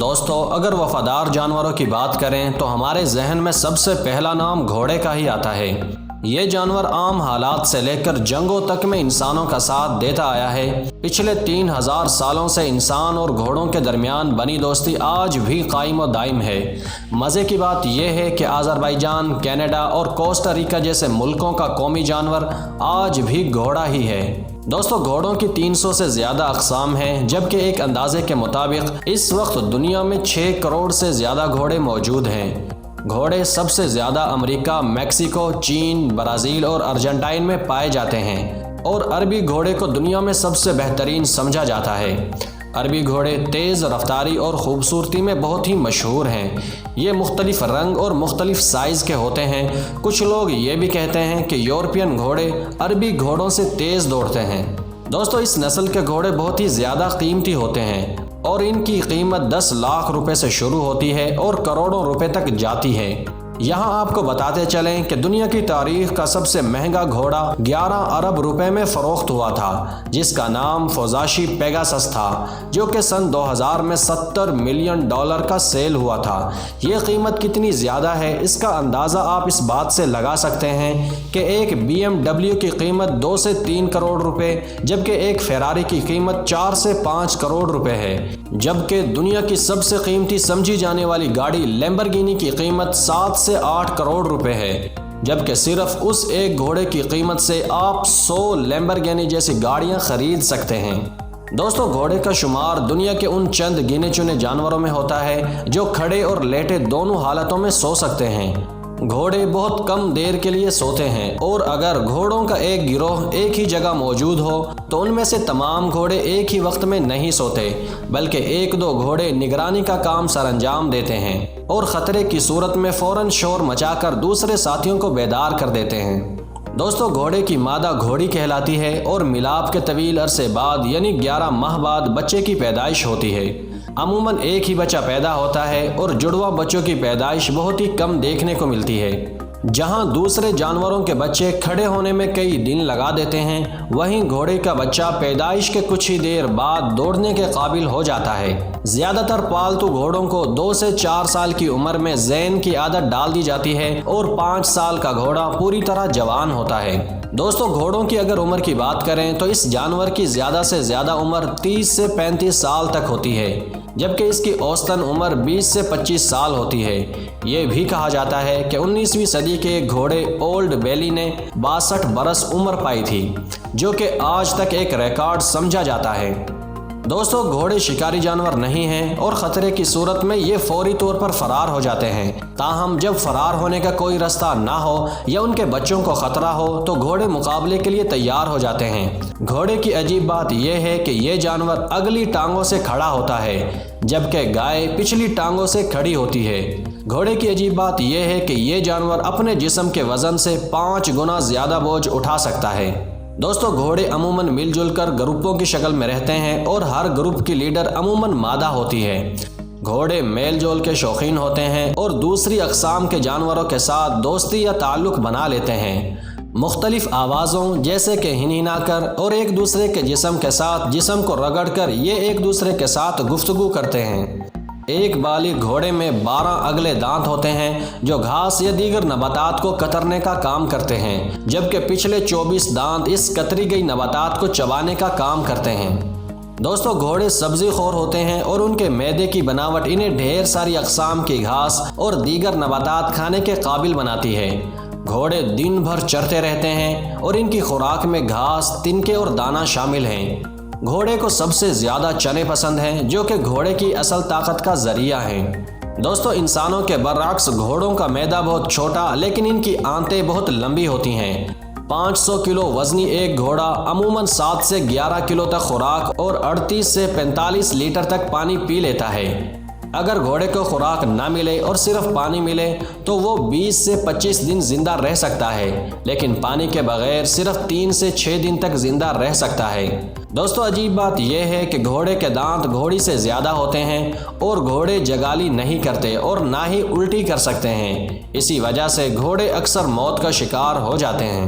دوستو، اگر وفادار جانوروں کی بات کریں تو ہمارے ذہن میں سب سے پہلا نام گھوڑے کا ہی آتا ہے۔ یہ جانور عام حالات سے لے کر جنگوں تک میں انسانوں کا ساتھ دیتا آیا ہے۔ پچھلے 3000 سالوں سے انسان اور گھوڑوں کے درمیان بنی دوستی آج بھی قائم و دائم ہے۔ مزے کی بات یہ ہے کہ آذربائیجان، کینیڈا اور کوسٹا ریکا جیسے ملکوں کا قومی جانور آج بھی گھوڑا ہی ہے۔ دوستو، گھوڑوں کی 300 سے زیادہ اقسام ہیں، جبکہ ایک اندازے کے مطابق اس وقت دنیا میں 6 کروڑ سے زیادہ گھوڑے موجود ہیں۔ گھوڑے سب سے زیادہ امریکہ، میکسیکو، چین، برازیل اور ارجنٹائن میں پائے جاتے ہیں، اور عربی گھوڑے کو دنیا میں سب سے بہترین سمجھا جاتا ہے۔ عربی گھوڑے تیز رفتاری اور خوبصورتی میں بہت ہی مشہور ہیں۔ یہ مختلف رنگ اور مختلف سائز کے ہوتے ہیں۔ کچھ لوگ یہ بھی کہتے ہیں کہ یورپین گھوڑے عربی گھوڑوں سے تیز دوڑتے ہیں۔ دوستو، اس نسل کے گھوڑے بہت ہی زیادہ قیمتی ہوتے ہیں اور ان کی قیمت 10 لاکھ روپے سے شروع ہوتی ہے اور کروڑوں روپے تک جاتی ہے۔ یہاں آپ کو بتاتے چلیں کہ دنیا کی تاریخ کا سب سے مہنگا گھوڑا 11 ارب روپے میں فروخت ہوا تھا، جس کا نام فوزاشی پیگاسس تھا، جو کہ سن 2000 میں $70 ملین کا سیل ہوا تھا۔ یہ قیمت کتنی زیادہ ہے، اس کا اندازہ آپ اس بات سے لگا سکتے ہیں کہ ایک BMW کی قیمت 2 سے 3 کروڑ روپے، جبکہ ایک فراری کی قیمت 4 سے 5 کروڑ روپے ہے، جبکہ دنیا کی سب سے قیمتی سمجھی جانے والی گاڑی لیمبرگینی کی قیمت 7 سے 8 کروڑ روپے ہے، جبکہ صرف اس ایک گھوڑے کی قیمت سے آپ 100 لیمبرگینی جیسی گاڑیاں خرید سکتے ہیں۔ دوستو، گھوڑے کا شمار دنیا کے ان چند گنے چنے جانوروں میں ہوتا ہے جو کھڑے اور لیٹے دونوں حالتوں میں سو سکتے ہیں۔ گھوڑے بہت کم دیر کے لیے سوتے ہیں، اور اگر گھوڑوں کا ایک گروہ ایک ہی جگہ موجود ہو تو ان میں سے تمام گھوڑے ایک ہی وقت میں نہیں سوتے، بلکہ 1-2 گھوڑے نگرانی کا کام سر انجام دیتے ہیں اور خطرے کی صورت میں فوراً شور مچا کر دوسرے ساتھیوں کو بیدار کر دیتے ہیں۔ دوستو، گھوڑے کی مادہ گھوڑی کہلاتی ہے اور ملاپ کے طویل عرصے بعد یعنی 11 ماہ بعد بچے کی پیدائش ہوتی ہے۔ عموماً ایک ہی بچہ پیدا ہوتا ہے اور جڑواں بچوں کی پیدائش بہت ہی کم دیکھنے کو ملتی ہے۔ جہاں دوسرے جانوروں کے بچے کھڑے ہونے میں کئی دن لگا دیتے ہیں، وہیں گھوڑے کا بچہ پیدائش کے کچھ ہی دیر بعد دوڑنے کے قابل ہو جاتا ہے۔ زیادہ تر پالتو گھوڑوں کو 2 سے 4 سال کی عمر میں زین کی عادت ڈال دی جاتی ہے اور 5 سال کا گھوڑا پوری طرح جوان ہوتا ہے۔ دوستو، گھوڑوں کی اگر عمر کی بات کریں تو اس جانور کی زیادہ سے زیادہ عمر 30 سے 35 سال تک ہوتی ہے، جبکہ اس کی اوسطاً عمر 20 سے 25 سال ہوتی ہے۔ یہ بھی کہا جاتا ہے کہ 19ویں صدی کے ایک گھوڑے اولڈ بیلی نے 62 برس عمر پائی تھی، جو کہ آج تک ایک ریکارڈ سمجھا جاتا ہے۔ دوستو، گھوڑے شکاری جانور نہیں ہیں اور خطرے کی صورت میں یہ فوری طور پر فرار ہو جاتے ہیں۔ تاہم جب فرار ہونے کا کوئی راستہ نہ ہو یا ان کے بچوں کو خطرہ ہو تو گھوڑے مقابلے کے لیے تیار ہو جاتے ہیں۔ گھوڑے کی عجیب بات یہ ہے کہ یہ جانور اگلی ٹانگوں سے کھڑا ہوتا ہے، جبکہ گائے پچھلی ٹانگوں سے کھڑی ہوتی ہے۔ گھوڑے کی عجیب بات یہ ہے کہ یہ جانور اپنے جسم کے وزن سے 5 گنا زیادہ بوجھ اٹھا سکتا ہے۔ دوستو، گھوڑے عموماً مل جل کر گروپوں کی شکل میں رہتے ہیں اور ہر گروپ کی لیڈر عموماً مادہ ہوتی ہے۔ گھوڑے میل جول کے شوقین ہوتے ہیں اور دوسری اقسام کے جانوروں کے ساتھ دوستی یا تعلق بنا لیتے ہیں۔ مختلف آوازوں جیسے کہ ہنہنا کر اور ایک دوسرے کے جسم کے ساتھ جسم کو رگڑ کر یہ ایک دوسرے کے ساتھ گفتگو کرتے ہیں۔ ایک بالغ گھوڑے میں 12 اگلے دانت ہوتے ہیں جو گھاس یا دیگر نباتات کو کترنے کا کام کرتے ہیں، جبکہ پچھلے 24 دانت اس کتری گئی نباتات کو چبانے کا کام کرتے ہیں۔ دوستو، گھوڑے سبزی خور ہوتے ہیں اور ان کے معدے کی بناوٹ انہیں ڈھیر ساری اقسام کی گھاس اور دیگر نباتات کھانے کے قابل بناتی ہے۔ گھوڑے دن بھر چرتے رہتے ہیں اور ان کی خوراک میں گھاس، تنکے اور دانہ شامل ہیں۔ گھوڑے کو سب سے زیادہ چنے پسند ہیں، جو کہ گھوڑے کی اصل طاقت کا ذریعہ ہیں۔ دوستو، انسانوں کے برعکس گھوڑوں کا معدہ بہت چھوٹا لیکن ان کی آنتیں بہت لمبی ہوتی ہیں۔ 500 کلو وزنی ایک گھوڑا عموماً 7 سے 11 کلو تک خوراک اور 38 سے 45 لیٹر تک پانی پی لیتا ہے۔ اگر گھوڑے کو خوراک نہ ملے اور صرف پانی ملے تو وہ 20 سے 25 دن زندہ رہ سکتا ہے، لیکن پانی کے بغیر صرف 3 سے 6 دن تک زندہ رہ سکتا ہے۔ دوستو، عجیب بات یہ ہے کہ گھوڑے کے دانت گھوڑی سے زیادہ ہوتے ہیں اور گھوڑے جگالی نہیں کرتے اور نہ ہی الٹی کر سکتے ہیں۔ اسی وجہ سے گھوڑے اکثر موت کا شکار ہو جاتے ہیں۔